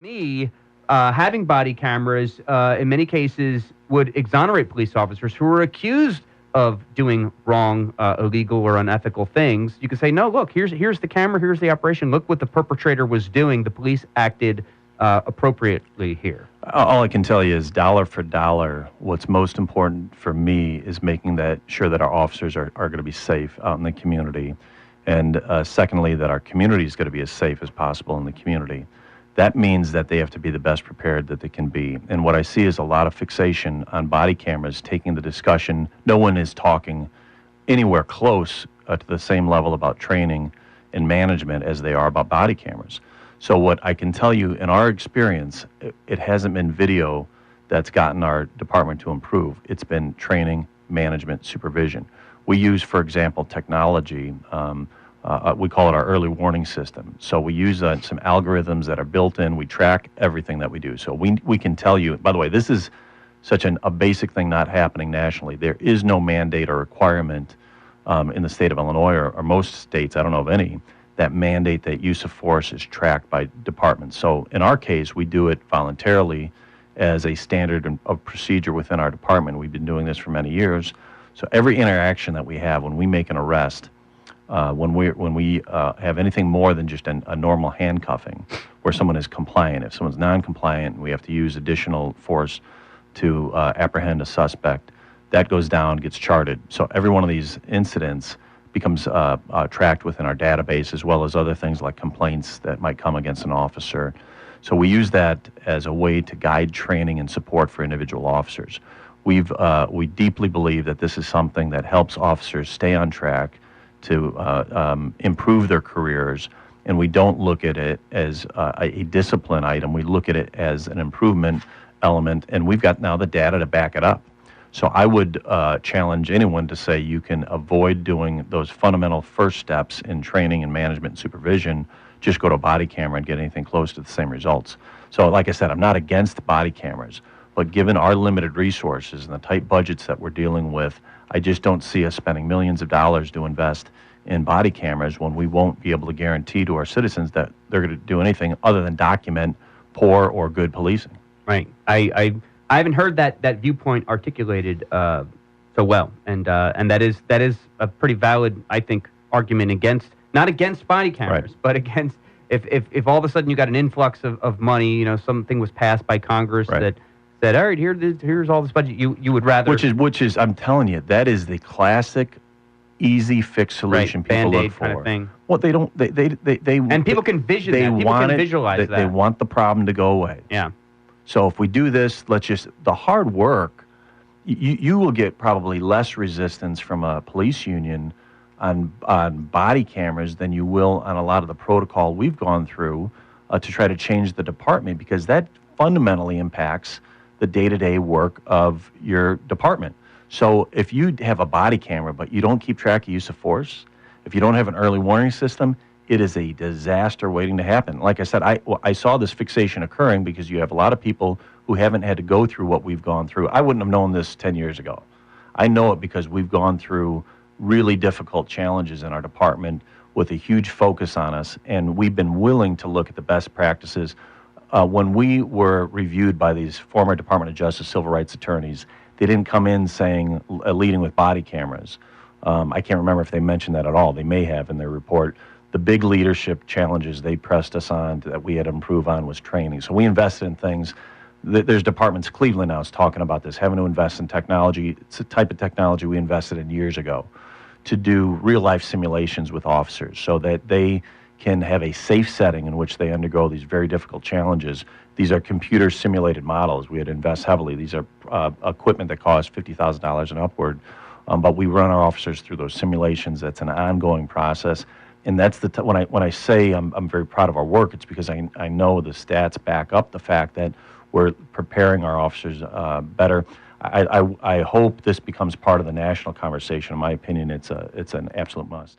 Me, having body cameras in many cases would exonerate police officers who are accused of doing wrong, illegal, or unethical things. You can say, no, look, here's the camera, here's the operation. Look what the perpetrator was doing. The police acted appropriately here. All I can tell you is dollar for dollar, what's most important for me is making sure that our officers are going to be safe out in the community. And secondly, that our community is going to be as safe as possible in the community. That means that they have to be the best prepared that they can be. And what I see is a lot of fixation on body cameras, taking the discussion. No one is talking anywhere close to the same level about training and management as they are about body cameras. So what I can tell you, in our experience, it hasn't been video that's gotten our department to improve. It's been training, management, supervision. We use, for example, technology. We call it our early warning system. So we use some algorithms that are built in. We track everything that we do. So we can tell you, by the way, this is such a basic thing not happening nationally. There is no mandate or requirement in the state of Illinois or most states, I don't know of any, that mandate that use of force is tracked by departments. So in our case, we do it voluntarily as a standard of procedure within our department. We've been doing this for many years. So every interaction that we have when we make an arrest, when we have anything more than just a normal handcuffing, where someone is compliant. If someone's non-compliant, we have to use additional force to apprehend a suspect. That goes down, gets charted. So every one of these incidents becomes tracked within our database, as well as other things like complaints that might come against an officer. So we use that as a way to guide training and support for individual officers. We deeply believe that this is something that helps officers stay on track to improve their careers, and we don't look at it as a discipline item. We look at it as an improvement element, and we've got now the data to back it up. So I would challenge anyone to say you can avoid doing those fundamental first steps in training and management and supervision, just go to a body camera and get anything close to the same results. So like I said, I'm not against body cameras, but given our limited resources and the tight budgets that we're dealing with, I just don't see us spending millions of dollars to invest in body cameras when we won't be able to guarantee to our citizens that they're going to do anything other than document poor or good policing. Right. I haven't heard that viewpoint articulated so well, and that is a pretty valid, I think, argument against, not against body cameras, right, but against if all of a sudden you got an influx of money, something was passed by Congress, right, that said, all right, here's all this budget, you would rather, which is I'm telling you, that is the classic easy fix solution, right, people Band-Aid look for. Kind of thing. Well, they don't. They and people can vision that. People can visualize that. They want the problem to go away. Yeah. So if we do this, the hard work, you will get probably less resistance from a police union on body cameras than you will on a lot of the protocol we've gone through to try to change the department, because that fundamentally impacts the day-to-day work of your department. So if you have a body camera but you don't keep track of use of force, if you don't have an early warning system, it is a disaster waiting to happen. Like I said, I saw this fixation occurring because you have a lot of people who haven't had to go through what we've gone through. I wouldn't have known this 10 years ago. I know it because we've gone through really difficult challenges in our department with a huge focus on us, and we've been willing to look at the best practices. When we were reviewed by these former Department of Justice civil rights attorneys, they didn't come in saying leading with body cameras. I can't remember if they mentioned that at all. They may have in their report. The big leadership challenges they pressed us on that we had to improve on was training. So we invested in things. There's departments, Cleveland now is talking about this, having to invest in technology. It's a type of technology we invested in years ago to do real-life simulations with officers so that they can have a safe setting in which they undergo these very difficult challenges. These are computer-simulated models. We had to invest heavily. These are equipment that costs $50,000 and upward, but we run our officers through those simulations. That's an ongoing process. And that's when I say I'm very proud of our work, it's because I know the stats back up the fact that we're preparing our officers better. I hope this becomes part of the national conversation. In my opinion, it's an absolute must.